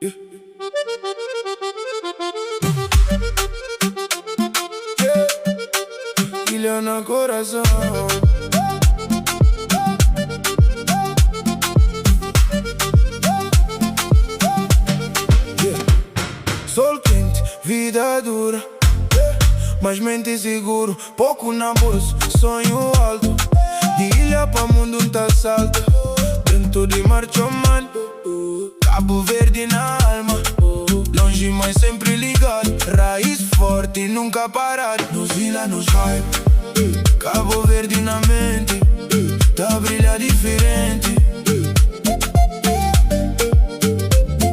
Yeah. Ilha no coração. Yeah. Sol quente, vida dura, mas mente seguro. Pouco namoro, sonho alto. De ilha pra mundo tá salto. Dentro de Marcho Man, Cabo Verde na alma. Longe mas sempre ligado. Raiz forte e nunca parado. Nos vila, nos vibe. Cabo Verde na mente. Tá brilha diferente.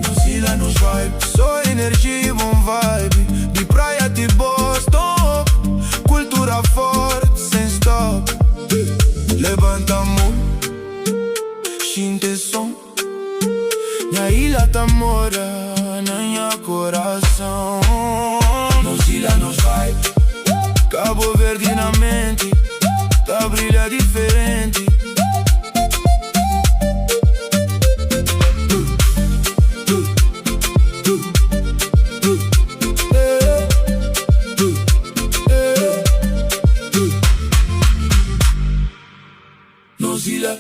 Nos vila, nos vibe. Só energia e bom vibe. De praia de Boston. Cultura forte sem stop. Levanta a mão, sente som. Minha ilha tá mora na minha coração. Nos ilha, nos vibe. Cabo Verde na mente. Tá brilha diferente. Nos ilha.